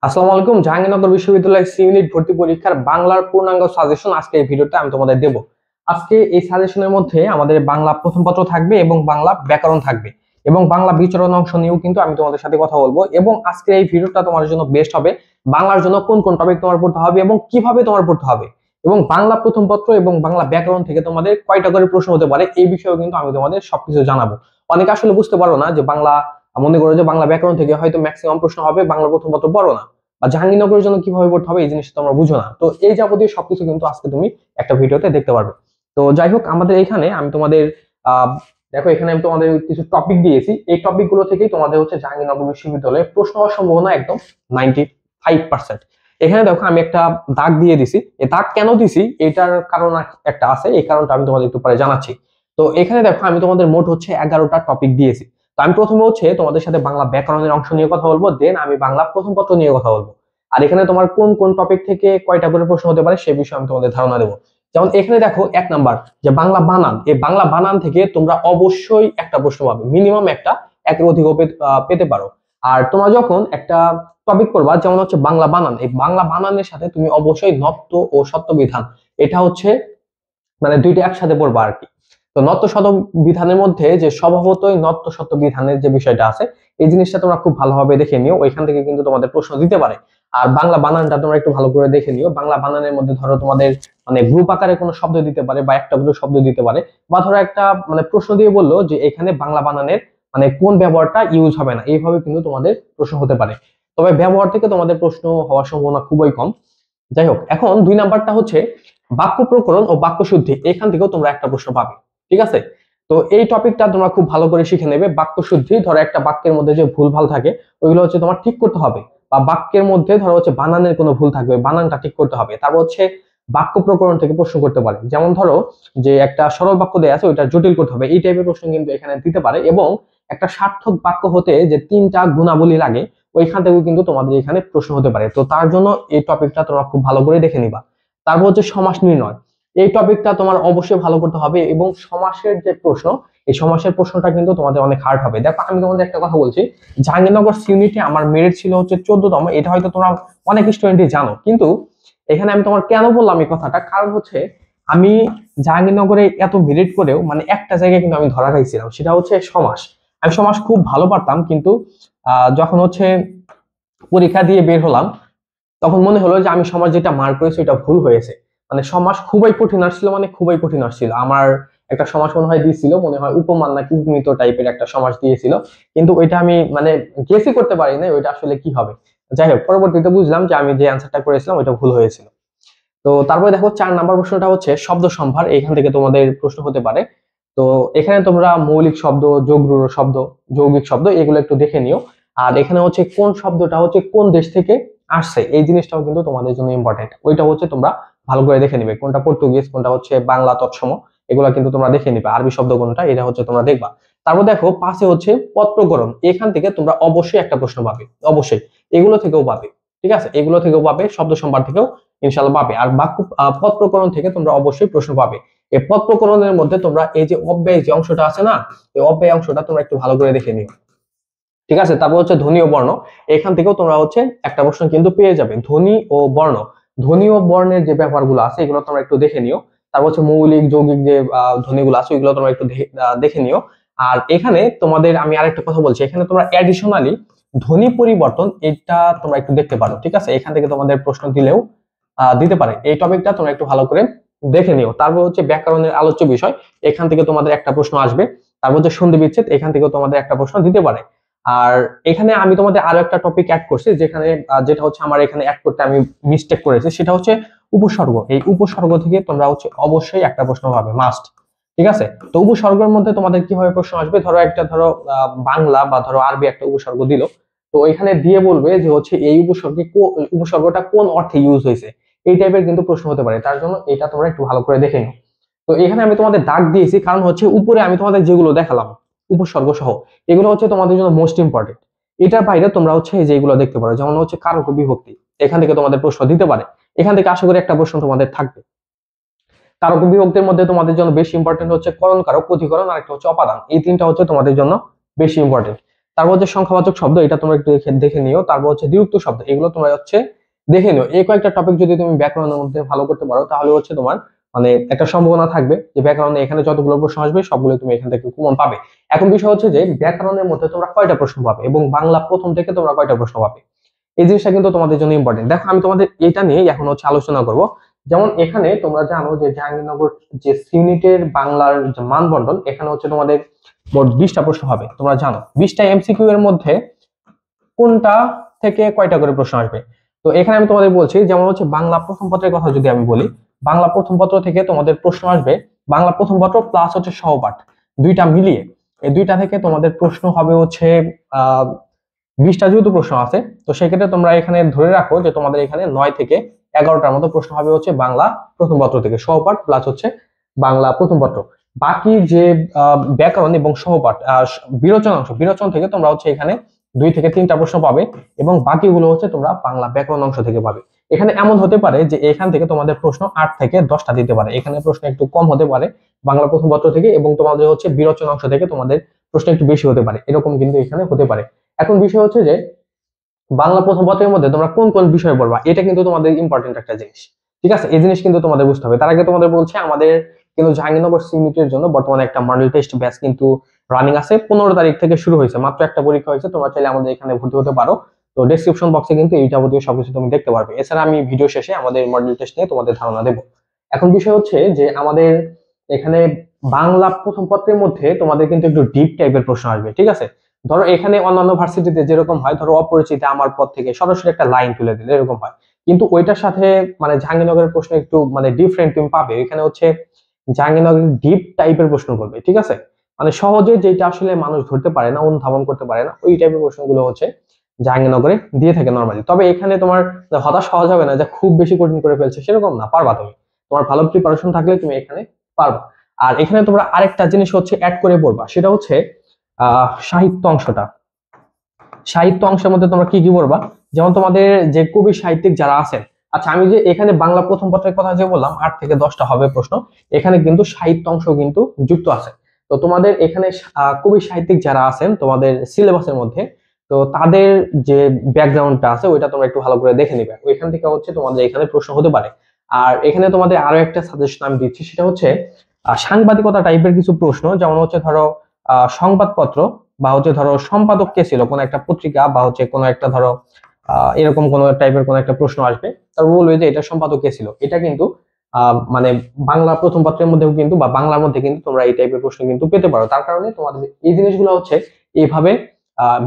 আসসালামু আলাইকুম। জাহাঙ্গীরনগর বিশ্ববিদ্যালয় সি ইউনিট ভর্তি পরীক্ষার বাংলার পূর্ণাঙ্গ সাজেশন আজকে এই ভিডিওতে আমি তোমাদের দেব। আজকে এই সাজেশনের মধ্যে আমাদের বাংলা প্রথম পত্র থাকবে এবং বাংলা ব্যাকরণ থাকবে এবং বাংলা বিচরণ অংশ নিয়েও কিন্তু আমি তোমাদের সাথে কথা বলবো। এবং আজকে এই ভিডিওটা তোমার জন্য বেস্ট হবে। বাংলার জন্য কোন কোন টপিক তোমার পড়তে হবে এবং কিভাবে তোমার পড়তে হবে এবং বাংলা প্রথম পত্র এবং বাংলা ব্যাকরণ থেকে তোমাদের কয়টা করে প্রশ্ন হতে পারে এই বিষয়েও কিন্তু আমি তোমাদের সবকিছু জানাবো। অনেকে আসলে বুঝতে পারো না যে বাংলা, মনে করো যে বাংলা ব্যাকরণ থেকে হয়তো ম্যাক্সিমাম প্রশ্ন হবে, বাংলা প্রথম পত্র পড়ো না বা জাহাঙ্গীরনগরের জন্য কিভাবে পড়তে হবে এই জিনিসটা তোমরা বুঝো না। তো এই যাবতীয় সবকিছু কিন্তু আজকে তুমি একটা ভিডিওতে দেখতে পারবে। তো যাই হোক, আমাদের এখানে আমি তোমাদের আহ দেখো, এখানে আমি তোমাদের কিছু টপিক দিয়েছি। এই টপিক গুলো থেকেই তোমাদের হচ্ছে জাহাঙ্গীরনগর বিশ্ববিদ্যালয়ে প্রশ্ন হওয়ার সম্ভাবনা একদম 95%। এখানে দেখো আমি একটা দাগ দিয়ে দিছি। এই দাগ কেন দিছি এটার কারণ একটা আছে, এই কারণটা আমি তোমাদের একটু পরে জানাচ্ছি। তো এখানে দেখো আমি তোমাদের মোট হচ্ছে 11টা টপিক দিয়েছি। তো আমি প্রথমে হচ্ছে তোমাদের সাথে বাংলা ব্যাকরণের অংশ নিয়ে কথা বলবো, দেন আমি বাংলা প্রথম পত্র নিয়ে কথা বলবো। আর এখানে তোমার কোন কোন টপিক থেকে কয়টা করে প্রশ্ন হতে পারে সে বিষয়ে আমি তোমাদের ধারণা দেবো। যেমন এখানে দেখো 1 নাম্বার যে বাংলা বানান, এই বাংলা বানান থেকে তোমরা অবশ্যই একটা প্রশ্ন পাবে, মিনিমাম একটা, একের অধিকও পেতে পারো। আর তোমরা যখন একটা টপিক পড়বা যেমন হচ্ছে বাংলা বানান, এই বাংলা বানানের সাথে তুমি অবশ্যই নত্ব ও সত্য বিধান, এটা হচ্ছে মানে দুইটা একসাথে পড়বা আর কি। তো নত্য শত বিধানের মধ্যে যে স্বভাবতই নত্য সত্য বিধানের যে বিষয়টা আছে, এই জিনিসটা তোমরা খুব ভালোভাবে দেখে নিও, ওইখান থেকে কিন্তু তোমাদের প্রশ্ন দিতে পারে। আর বাংলা বানানটা তোমরা একটু ভালো করে দেখে নিও। বাংলা বানানের মধ্যে ধরো তোমাদের মানে গ্রুপ আকারে কোনো শব্দ দিতে পারে বা একটা দুটো শব্দ দিতে পারে, বা ধরো একটা মানে প্রশ্ন দিয়ে বললো যে এখানে বাংলা বানানের মানে কোন ব্যবহারটা ইউজ হবে না, এইভাবে কিন্তু তোমাদের প্রশ্ন হতে পারে। তবে ব্যবহার থেকে তোমাদের প্রশ্ন হওয়ার সম্ভাবনা খুবই কম। যাই হোক, এখন 2 নাম্বারটা হচ্ছে বাক্য প্রকরণ ও বাক্য শুদ্ধি, এখান থেকেও তোমরা একটা প্রশ্ন পাবে। ঠিক আছে? তো এই টপিকটা তোমরা খুব ভালো করে শিখে নেবে। বাক্য শুদ্ধি, ধরো একটা বাক্যের মধ্যে যে ভুলভাল থাকে ওইগুলো হচ্ছে তোমার ঠিক করতে হবে, বা বাক্যের মধ্যে ধরো হচ্ছে বানানের কোনো ভুল থাকবে, বানানটা ঠিক করতে হবে। তারপর হচ্ছে বাক্য প্রকরণ থেকে প্রশ্ন করতে পারে, যেমন ধরো যে একটা সরল বাক্য দেয়া আছে ওইটা জটিল করতে হবে, এই টাইপের প্রশ্ন কিন্তু এখানে দিতে পারে। এবং একটা সার্থক বাক্য হতে যে 3টা গুণাবলী লাগে ওইখান থেকেও কিন্তু তোমাদের এখানে প্রশ্ন হতে পারে। তো তার জন্য এই টপিকটা তোমরা খুব ভালো করে দেখে নিবা। তারপর হচ্ছে সমাস নির্ণয়, এই টপিকটা তোমার অবশ্যই ভালো করতে হবে। এবং সমাসের যে প্রশ্ন, এই সমাসের প্রশ্নটা কিন্তু তোমাদের অনেক হার্ড হবে। দেখো আমি তোমাদের একটা কথা বলছি, জাহাঙ্গীরনগর ইউনিটে আমার মেরিট ছিল হচ্ছে 14তম, এটা হয়তো তোমরা অনেক স্টুডেন্টই জানো, কিন্তু এখানে আমি তোমার কেন বললাম এই কথাটা, কারণ হচ্ছে আমি জাহাঙ্গীরনগরে এত মেরিট করেও মানে একটা জায়গায় কিন্তু আমি ধরা খাইছিলাম, সেটা হচ্ছে সমাস। আমি সমাস খুব ভালো পারতাম, কিন্তু যখন হচ্ছে পরীক্ষা দিয়ে বের হলাম তখন মনে হলো যে আমি সমাজ যেটা মার্ক করেছি এটা ভুল হয়েছে। মানে সমাজ খুবই কঠিন আসছিল, মানে খুবই কঠিন আসছিল আমার। একটা সমাজ মনে হয় দিয়েছিল, মনে হয় উপমান নাকি উপমিত টাইপের একটা সমাজ দিয়েছিল, কিন্তু ওইটা আমি মানে গেসই করতে পারি না ওইটা আসলে কি হবে। যাই হোক, পরবর্তীতে বুঝলাম যে আমি যে অ্যান্সারটা করেছিলাম ওইটা ভুল হয়েছিল। তো তারপরে দেখো 4 নাম্বার প্রশ্নটা হচ্ছে শব্দ সম্ভার, এখান থেকে তোমাদের প্রশ্ন হতে পারে। তো এখানে তোমরা মৌলিক শব্দ, যোগরূঢ় শব্দ, যৌগিক শব্দ এগুলো একটু দেখে নিও। আর এখানে হচ্ছে কোন শব্দটা হচ্ছে কোন দেশ থেকে আসছে এই জিনিসটাও কিন্তু তোমাদের জন্য ইম্পর্টেন্ট, ওইটা হচ্ছে তোমরা ভালো করে দেখে নিবে, কোনটা পর্তুগিজ কোনটা হচ্ছে বাংলা তৎসম, এগুলো কিন্তু তোমরা দেখে নিবে। আরবি শব্দ কোনটা এটা হচ্ছে তোমরা দেখবা। তারপর দেখো পাশে হচ্ছে পদ প্রকরণ, এখান থেকে তোমরা অবশ্যই একটা প্রশ্ন পাবে, অবশ্যই এগুলো থেকেও পাবে। ঠিক আছে, এগুলো থেকেও পাবে, শব্দ সম্ভার থেকেও ইনশাল্লাহ পাবে। আর বাক্য পদ প্রকরণ থেকে তোমরা অবশ্যই প্রশ্ন পাবে। এই পদ প্রকরণের মধ্যে তোমরা এই যে অব্যয় যে অংশটা আছে না, এই অব্যয় অংশটা তোমরা একটু ভালো করে দেখে নিও। ঠিক আছে, তারপর হচ্ছে ধ্বনি ও বর্ণ, এখান থেকেও তোমরা হচ্ছে একটা প্রশ্ন কিন্তু পেয়ে যাবে, ধ্বনি ও বর্ণ। ধ্বনি ও বর্ণের যে ব্যাপারগুলো আছে এগুলো তোমরা একটু দেখে নিও। তারপর হচ্ছে মৌলিক যৌগিক যে ধ্বনিগুলো আছে ওইগুলো তোমরা একটু দেখে নিও। আর এখানে তোমাদের আমি আরেকটা কথা বলছি, এখানে তোমরা অ্যাডিশনালি ধ্বনি পরিবর্তন এটা তোমরা একটু দেখতে পারো। ঠিক আছে, এখান থেকে তোমাদের প্রশ্ন দিলেও দিতে পারে। এই টপিকটা তোমরা একটু ভালো করে দেখে নিও। তারপর হচ্ছে ব্যাকরণের আলোচ্য বিষয়, এখান থেকে তোমাদের একটা প্রশ্ন আসবে। তারপর হচ্ছে সন্ধি বিচ্ছেদ, এখান থেকে তোমাদের একটা প্রশ্ন দিতে পারে। আর এখানে আমি তোমাদের আরো একটা টপিক অ্যাড করছি, যেখানে যেটা হচ্ছে আমার এখানে অ্যাড করতে আমি মিস্টেক করেছি, সেটা হচ্ছে উপসর্গ। এই উপসর্গ থেকে তোমরা হচ্ছে অবশ্যই একটা প্রশ্ন পাবে, মাস্ট। ঠিক আছে, তো উপসর্গের মধ্যে তোমাদের কিভাবে প্রশ্ন আসবে, ধরো একটা ধরো বাংলা বা ধরো আরবি একটা উপসর্গ দিল, তো এখানে দিয়ে বলবে যে হচ্ছে এই উপসর্গটা কোন অর্থে ইউজ হয়েছে, এই টাইপের কিন্তু প্রশ্ন হতে পারে। তার জন্য এটা তোমরা একটু ভালো করে দেখে নিও। তো এখানে আমি তোমাদের দাগ দিয়েছি, কারণ হচ্ছে উপরে আমি তোমাদের যেগুলো দেখালাম উপসর্গ সহ, এগুলো হচ্ছে তোমাদের জন্য মোস্ট ইম্পর্টেন্ট। এটার বাইরে তোমরা হচ্ছে এই যেগুলো দেখতে পারো, যেমন হচ্ছে কারক ও বিভক্তি, এখান থেকে তোমাদের প্রশ্ন দিতে পারে। এখান থেকে আশা করি একটা প্রশ্ন তোমাদের থাকবে। কারক ও বিভক্তির মধ্যে তোমাদের জন্য বেশি ইম্পর্টেন্ট হচ্ছে করণ কারক, অধিকরণ আর একটা হচ্ছে অপাদান, এই 3টা হচ্ছে তোমাদের জন্য বেশি ইম্পর্টেন্ট। তারপর হচ্ছে সংখ্যাবাচক শব্দ, এটা তোমরা একটু দেখে নিও। তারপর হচ্ছে দ্বিরুক্ত শব্দ, এগুলো তোমরা হচ্ছে দেখে নিও। এই কয়েকটা টপিক যদি তুমি ব্যাকরণের মধ্যে ভালো করতে পারো, তাহলে হচ্ছে তোমার মানে একটা সম্ভাবনা থাকবে যে ব্যাকরণে এখানে যতগুলো প্রশ্ন আসবে সবগুলো তুমি এখান থেকে কমন পাবে। এখন বিষয় হচ্ছে যে ব্যাকরণের মধ্যে তোমরা কয়টা প্রশ্ন পাবে এবং বাংলা প্রথম থেকে তোমরা কয়টা প্রশ্ন পাবে, এই জিনিসটা কিন্তু তোমাদের জন্য ইম্পর্টেন্ট। দেখো আমি তোমাদের এটা নিয়ে এখন হচ্ছে আলোচনা করব। যেমন এখানে তোমরা জানো যে জাহাঙ্গীরনগর যে ইউনিটের বাংলার যে মানবন্টন, এখানে হচ্ছে তোমাদের মোট 20টা প্রশ্ন হবে। তোমরা জানো 20টা এমসিকিউ এর মধ্যে কোনটা থেকে কয়টা করে প্রশ্ন আসবে। তো এখানে আমি তোমাদের বলছি, যেমন হচ্ছে বাংলা প্রথম পত্রের কথা যদি আমি বলি, বাংলা প্রথম পত্র থেকে তোমাদের প্রশ্ন আসবে, বাংলা প্রথম পত্র প্লাস হচ্ছে সহপাঠ দুইটা মিলিয়ে, এই দুইটা থেকে তোমাদের প্রশ্ন হবে হচ্ছে 20টা যেহেতু প্রশ্ন আছে, তো সেক্ষেত্রে তোমরা এখানে ধরে রাখো যে তোমাদের এখানে 9 থেকে 11টার মতো প্রশ্ন হবে হচ্ছে বাংলা প্রথম পত্র থেকে, সহপাঠ প্লাস হচ্ছে বাংলা প্রথম পত্র। বাকি যে ব্যাকরণ এবং সহপাঠ বিরোচন অংশ, বিরোচন থেকে তোমরা হচ্ছে এখানে 2 থেকে 3টা প্রশ্ন পাবে এবং বাকিগুলো হচ্ছে তোমরা বাংলা ব্যাকরণ অংশ থেকে পাবে। এখানে এমন হতে পারে যে এখান থেকে তোমাদের প্রশ্ন 8 থেকে 10টা দিতে পারে, এখানে প্রশ্ন একটু কম হতে পারে বাংলা প্রথম পত্র থেকে, এবং তোমাদের হচ্ছে বিরোচন অংশ থেকে তোমাদের প্রশ্ন একটু বেশি হতে পারে, এরকম কিন্তু এখানে হতে পারে। এখন বিষয় হচ্ছে যে বাংলা প্রথম পত্রের মধ্যে তোমরা কোন কোন বিষয় পড়বা, এটা কিন্তু তোমাদের ইম্পর্টেন্ট একটা জিনিস। ঠিক আছে, এই জিনিস কিন্তু তোমাদের বুঝতে হবে। তার আগে তোমাদের বলছে আমাদের কিন্তু জাহাঙ্গীরনগর ইউনিটের জন্য বর্তমানে একটা মডেল টেস্ট ব্যাচ কিন্তু রানিং আছে, 15 তারিখ থেকে শুরু হয়েছে, মাত্র একটা পরীক্ষা হয়েছে। তোমরা চাইলে আমাদের এখানে ভর্তি হতে পারো। তো ডেসক্রিপশন বক্সে কিন্তু এই যাবতীয় সবকিছু তুমি দেখতে পারবে। এছাড়া আমি ভিডিও শেষে আমাদের মডেল টেস্ট নিয়ে তোমাদের ধারণা দেবো। এখন বিষয় হচ্ছে যে আমাদের এখানে বাংলা প্রথম পত্রের মধ্যে তোমাদের কিন্তু একটু ডিপ টাইপের প্রশ্ন আসবে। ঠিক আছে, ধরো এখানে অন্যান্য ভার্সিটিতে যেরকম হয়, ধরো অপরিচিত আমার পদ থেকে সরাসরি একটা লাইন তুলে দিলে এরকম হয়, কিন্তু ওইটার সাথে মানে জাহাঙ্গীরনগরের প্রশ্ন একটু মানে ডিফারেন্ট তুমি পাবে। এখানে হচ্ছে জাহাঙ্গীরনগরের ডিপ টাইপের প্রশ্ন করবে। ঠিক আছে, মানে সহজে যেটা আসলে মানুষ ধরতে পারে না, অনুধাবন করতে পারে না, ওই টাইপের প্রশ্নগুলো হচ্ছে জাহাঙ্গীরনগরে দিয়ে থাকে নর্মালি। তবে এখানে তোমার হতাশ হওয়া যাবে না যে খুব বেশি কঠিন করে ফেলছে, সেরকম না, পারবা তুমি। তোমার ভালো প্রিপারেশন থাকলে তুমি এখানে পারবা। আর এখানে তোমরা আরেকটা জিনিস হচ্ছে অ্যাড করে পড়বা, সেটা হচ্ছে সাহিত্য অংশটা। সাহিত্য অংশের মধ্যে তোমরা কি কি পড়বা, যেমন তোমাদের যে কবি সাহিত্যিক যারা আছেন, আচ্ছা আমি যে এখানে বাংলা প্রথম পত্রের কথা যে বললাম 8 থেকে 10টা হবে প্রশ্ন, এখানে কিন্তু সাহিত্য অংশ কিন্তু যুক্ত আছে। তো তোমাদের এখানে কবি সাহিত্যিক যারা আছেন তোমাদের সিলেবাসের মধ্যে, তো তাদের যে ব্যাকগ্রাউন্ডটা আছে ওইটা তোমরা একটু ভালো করে দেখে নিবে, ওইখান থেকে হচ্ছে তোমাদের এখানে প্রশ্ন হতে পারে। আর এখানে তোমাদের আরো একটা সাজেশন আমি দিচ্ছি, সেটা হচ্ছে সাংবাদিকতা টাইপের কিছু প্রশ্ন, যেমন হচ্ছে ধরো সংবাদপত্র বা হচ্ছে ধরো সম্পাদক কে ছিল কোন একটা পত্রিকা, বা হচ্ছে কোন একটা ধরো এরকম কোন টাইপের কোন একটা প্রশ্ন আসবে, তার বলবে যে এটা সম্পাদক কে ছিল। এটা কিন্তু মানে বাংলা প্রথম পত্রের মধ্যেও কিন্তু বা বাংলার মধ্যে কিন্তু তোমরা এই টাইপের প্রশ্ন কিন্তু পেতে পারো। তার কারণে তোমাদের এই জিনিসগুলো হচ্ছে এইভাবে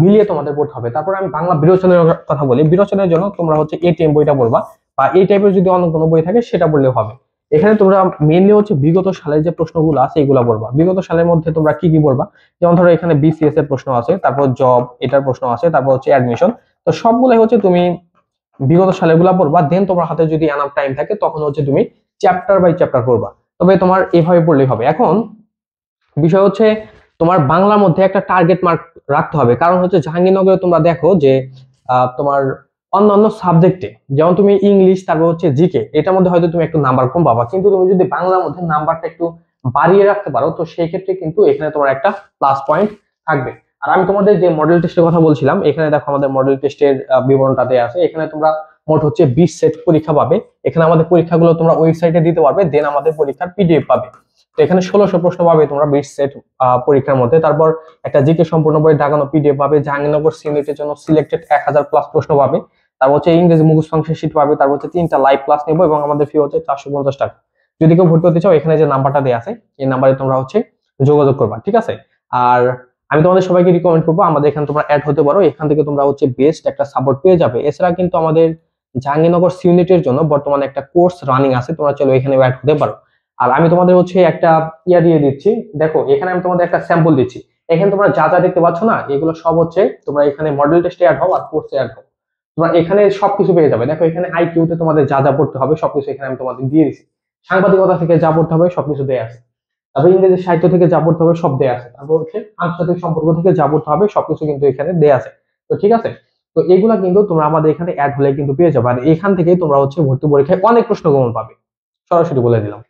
মিলিয়ে তোমাদের পড়তে হবে। তারপর আমি বাংলা বিরোচনের কথা বলি, বিরোচনের জন্য তোমরা হচ্ছে এটিএম বইটা পড়বা, বা এই টাইপের যদি অন্য কোনো বই থাকে সেটা পড়লেও হবে। এখানে তোমরা মেইনলি হচ্ছে বিগত সালের যে প্রশ্নগুলো আছে এগুলো পড়বা। বিগত সালের মধ্যে তোমরা কি কি পড়বা, যেমন ধরো এখানে বিসিএস এর প্রশ্ন আছে, তারপর জব এটার প্রশ্ন আছে, তারপর হচ্ছে অ্যাডমিশন। তো সবগুলাই হচ্ছে তুমি বিগত সালের গুলা পড়বা। দেন তোমার হাতে যদি এনাফ টাইম থাকে তখন হচ্ছে তুমি চ্যাপ্টার বাই চ্যাপ্টার পড়বা। তবে তোমার এভাবে পড়লেই হবে। এখন বিষয় হচ্ছে তোমার বাংলার মধ্যে একটা টার্গেট মার্ক রাখতে হবে, কারণ হচ্ছে জাহাঙ্গীরনগরে তোমরা দেখো যে তোমার অন্যান্য সাবজেক্টে, যেমন তুমি ইংলিশ তারপর হচ্ছে জিকে, এটার মধ্যে হয়তো তুমি একটু নাম্বার কম পাবা, কিন্তু তুমি যদি বাংলার মধ্যে নাম্বারটা একটু বাড়িয়ে রাখতে পারো, তো সেই ক্ষেত্রে কিন্তু এখানে তোমার একটা প্লাস পয়েন্ট থাকবে। আর আমি তোমাদের যে মডেল টেস্টের কথা বলছিলাম, এখানে দেখো আমাদের মডেল টেস্টের বিবরণটা দেয়া আছে। এখানে তোমরা মোট হচ্ছে 20 সেট পরীক্ষা পাবে। এখানে আমাদের পরীক্ষাগুলো তোমরা ওয়েবসাইটে দিতে পারবে, দেন আমাদের পরীক্ষার পিডিএফ পাবে। তো এখানে 1600 প্রশ্ন পাবে তোমরা 20 সেট পরীক্ষার মধ্যে। তারপর একটা জিকে সম্পূর্ণ বই দাগানো পিডিএফ পাবে, জাহাঙ্গীরনগর সিউনিটের জন্য সিলেক্টেড 1000 প্লাস প্রশ্ন পাবে। তারপর হচ্ছে ইংরেজি মুখস্থ অংশের শীট পাবে। তারপর হচ্ছে 3টা লাইভ ক্লাস নেবো এবং আমাদের ফি হচ্ছে 450 টাকা। যদি কেউ ভর্তি হতে চাও, এখানে যে নাম্বারটা দেওয়া আছে এই নাম্বারে তোমরা হচ্ছে যোগাযোগ করবা। ঠিক আছে, আর আমি তোমাদের সবাইকে রিকমেন্ড করবো আমাদের এখানে তোমরা অ্যাড হতে পারো, এখান থেকে তোমরা হচ্ছে বেস্ট একটা সাপোর্ট পেয়ে যাবে। এছাড়া কিন্তু আমাদের জাহাঙ্গীরনগর ইউনিটের জন্য বর্তমানে একটা কোর্স রানিং আছে, তোমরা চলো এখানে অ্যাড হতে পারো। আর আমি তোমাদের হচ্ছে একটা ইয়া দিয়ে দিচ্ছি, দেখো এখানে আমি তোমাদের একটা স্যাম্পল দিচ্ছি। এখানে তোমরা যা যা দেখতে পাচ্ছ না, এগুলো সব হচ্ছে তোমরা এখানে মডেল টেস্টে অ্যাড হও আর কোর্সে অ্যাড হও, তোমরা এখানে সবকিছু পেয়ে যাবে। দেখো এখানে আইকিউ তে তোমাদের যা যা পড়তে হবে সবকিছু এখানে আমি তোমাদের দিয়ে দিচ্ছি। সাংবাদিকতা থেকে যা পড়তে হবে সবকিছু দেয়া আছে। তারপর ইংরেজি সাহিত্য থেকে যা পড়তে হবে সব দেয়া আছে। তারপর হচ্ছে আন্তর্জাতিক সম্পর্ক থেকে যা পড়তে হবে সবকিছু কিন্তু এখানে দেয়া আছে। তো ঠিক আছে, তো এগুলা কিন্তু তোমরা আমাদের এখানে অ্যাড হলে কিন্তু পেয়ে যাবে। আর এখান থেকেই তোমরা হচ্ছে ভর্তি পরীক্ষায় অনেক প্রশ্ন কমন পাবে, সরাসরি বলে দিলাম।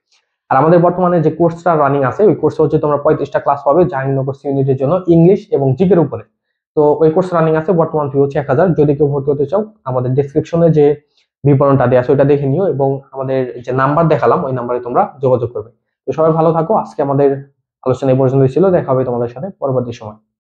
আর আমাদের বর্তমানে যে কোর্সটা রানিং আছে ওই কোর্সে হচ্ছে তোমরা 35টা ক্লাস পাবে জাহাঙ্গীরনগর ইউনিটের জন্য ইংলিশ এবং জিকের উপরে। তো ওই কোর্স রানিং আছে, বর্তমান ফি হচ্ছে 1000। যদি কেউ ভর্তি হতে চাও আমাদের ডেসক্রিপশনে যে বিবরণটা দেওয়া আছে ওইটা দেখে নিও, এবং আমাদের যে নাম্বার দেখালাম ওই নাম্বারে তোমরা যোগাযোগ করবে। তো সবাই ভালো থাকো, আজকে আমাদের আলোচনা এই পর্যন্ত ছিল, দেখা হবে তোমাদের সাথে পরবর্তী সময়।